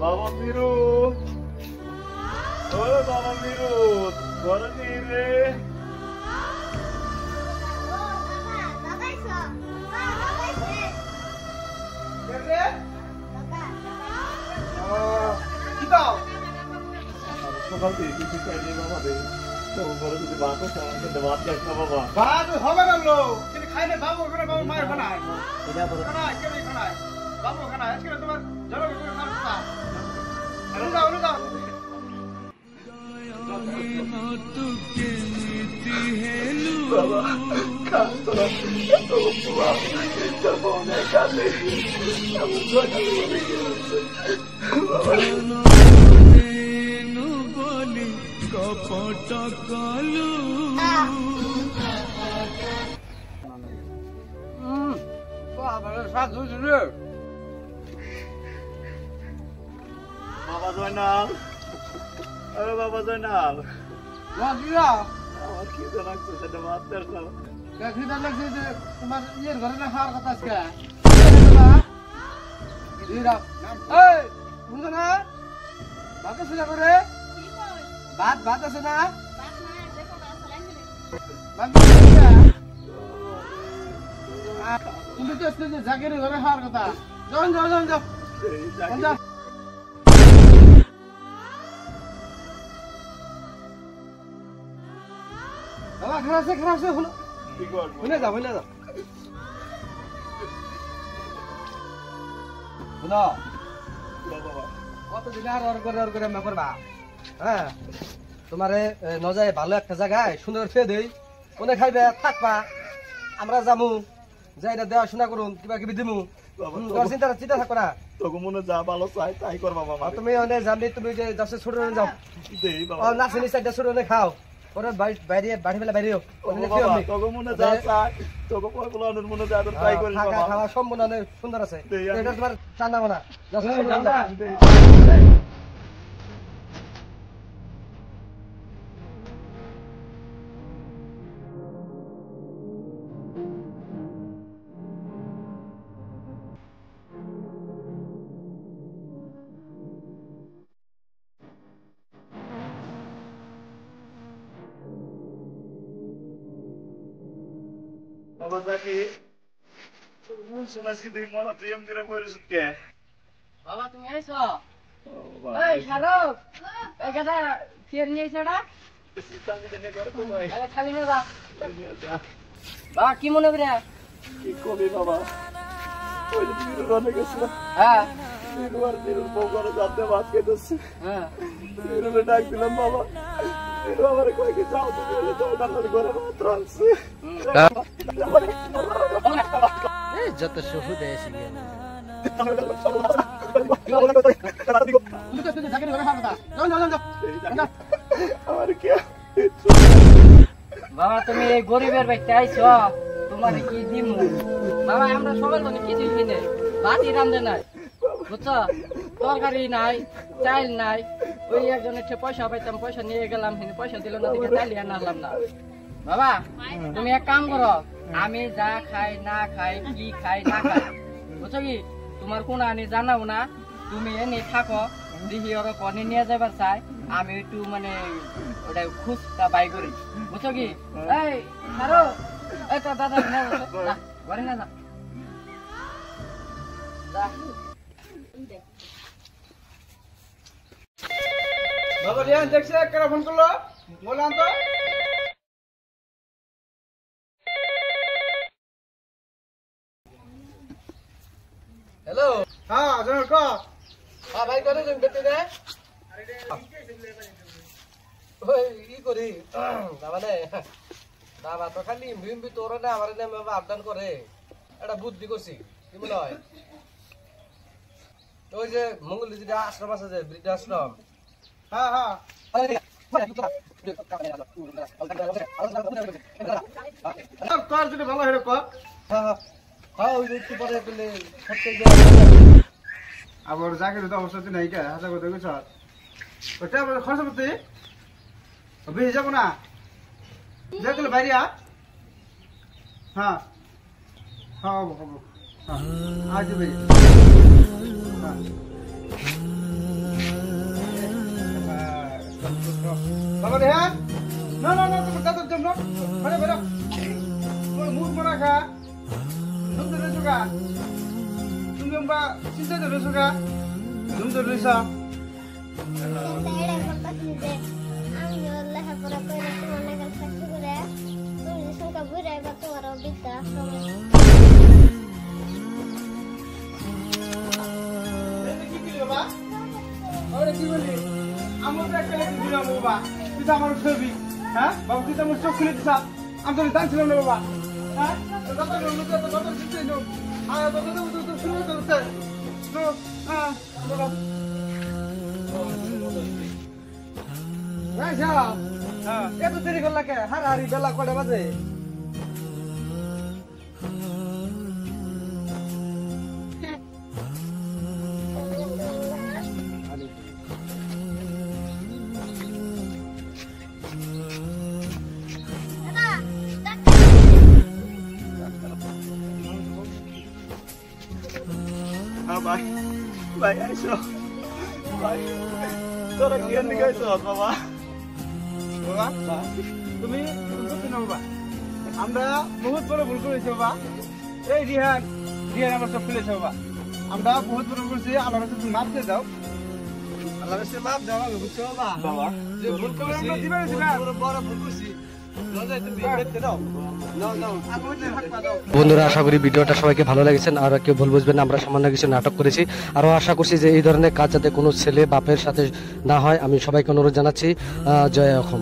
বাবা মিরু ও বাবা মিরু ঘরে নেই রে সকাল থেকে কিছু খাইনি বাবা রে তোমার ঘরে যদি ভাত আছে আমাকে ভাত খাস না বাবা ভাত হবে না লো তুমি খাইলে বাবু ওখানে বাবু মায়ের খানায় এটা বড় খানায় কেউ খানায় বাবু খানায় আজকে তোমার জল করে খাওয়া যাও যাও বাবা কান্তরা তো বাবা এটা বনে কালে আমি কথা বলে গেছে বাবা নো বলি কপট কালু বাবা সাত হইছে রে বাবা জয়নাল আরে বাবা জয়নাল লাগিয়া আমার কি লাগছে সেটা মারতে না খিদা লাগছে যে তোমার ইয়ের ঘরে না খাওয়ার কথা আজকে এই বুঝো না ভাত আছে না করে ভাত আছে না তুমি তো আজকে জাগের ঘরে খাওয়ার কথা যাও যাও যাও যাও যাও বাবা খারাপ আছে হলো ভুলে যাও শুনো কতদিন আর করে মে করবা হ্যাঁ তোমারে নজায় ভালো একটা জায়গায় সুন্দর খেয়ে দেই ওনে খাইবে থাকবা আমরা যামু যাই না দেওয়া করুন কিবা কিবি দিমু চিন্তা থাকো না তোকে মনে যা ভালো চাই তাই করবা বাবা তুমি অনেক জানবি তুমি যে দশে ছোট যাও দেই বাবা নাচনি চারটা ছোট খাও ওরা বাইরে বাড়ি ফেলে বাইরেও তোকে মনে যা চাই তোকে কয়গুলো মনে যা ট্রাই করিস বাবা খাওয়া সম্পূর্ণ সুন্দর আছে এটা তোমার চান্দা না বাবা জাকি শুনাছি তুই মনে প্রিয়ম করে করিস কে বাবা তুমি আইছো এই শারক এই কথা ফির নিয়ে আইছড়া সিস্টেম দিনে করে তো ভাই আরে খালি না যা বাবা কি মনে করে কি কবি বাবা ওই দিন রনে গেছিল হ্যাঁ তিনবার তিনবার বউ করে যাতে বাস খেতেছে হ্যাঁ তিনবার ডাক দিলাম বাবা তিনবার আমার কই কি যাও তুমি তো ডাক্তার ঘরে মাত্র আছে এই যত সুহুদ এসে গেল বাবা তুমি এই গরিবের বাড়িতে আইছো তোমার কি দিমু বাবা আমরা সকাল থেকে কিছু কিনে ভাতই রান্ধে নাই বুঝছো তরকারি নাই চাল নাই ওই একজনের পয়সা পাইতাম পয়সা নিয়ে গেলাম পয়সা দিল না দেখে চালিয়ে আনলাম না বাবা তুমি এক কাম করো আমি যা খাই না খাই কি খাই না খাই বুঝছো কি তোমার কোন আনি জানাও না তুমি এনে থাকো দেখি ওরা কনে নিয়ে যাবার চাই আমি একটু মানে ওটা খুঁজটা বাই করি বুঝছো কি এই ছাড়ো এই তো দাদা ঘরে না যা বাবা রিয়ান দেখছে কারা ফোন করলো বললাম তো হ্যালো হ্যাঁ জনর ক হ্যাঁ ভাই করে তুমি বেতে দে ওই ই করি মানে বাবা তো খালি ইমবি তোর না আমার নামে আবদান করে এটা বুদ্ধি করছি কি মনে হয় ওই যে মঙ্গলি যেটা আশ্রম আছে যে বৃদ্ধাশ্রম হ্যাঁ হ্যাঁ কর যদি ভালো হয়ে কর হ্যাঁ ওই একটু পরে পেলে আবার জায়গাটা তো অবস্থা নাই কে হাজার কথা কইছ ওটা আবার খরচ করতে বেশি যাবো না দেখলে বাইরে হ্যাঁ হ্যাঁ হবো হবো হ্যাঁ আজ বেরিয়ে হ্যাঁ বাবা রেহান না না না তুমি দাদুর জন্য বেরো বেরো মুখ মরা খা তুমি রেছো গা তুমি বা চিন্তা তো রেছো গা তুমি তো রেছা কি বলি আমার একটা লেগে দিলাম বাবা তুই তো আমার ছবি হ্যাঁ বাবা তুই তো আমার চোখ খুলে দিছা আমি তো জানছিলাম না বাবা হ্যাঁ এত দেরি করলা কে হারি বেলা কটা বাজে ভাই ভাই আইসো ভাই তোরা কি এনে গাইছো বাবা বাবা তুমি বুঝতে না বাবা আমরা বহুত বড় ভুল করেছি বাবা এই রিহান রিহান আমরা সব ফেলেছে বাবা আমরা বহুত বড় করেছি আল্লাহর কাছে তুমি মাফ দিয়ে দাও আল্লাহর কাছে মাপ দাও আমি বুঝছো বাবা যে ভুল করে আমরা দিবা দিবা বড় ভুল করছি লজায় তুমি দেখতে দাও নাও নাও দাও বন্ধুরা আশা করি ভিডিওটা সবাইকে ভালো লেগেছে আর কেউ ভুল বুঝবেন না, আমরা সামান্য কিছু নাটক করেছি। আরও আশা করছি যে এই ধরনের কাজ যাতে কোনো ছেলে বাপের সাথে না হয়। আমি সবাইকে অনুরোধ জানাচ্ছি। জয় অসম।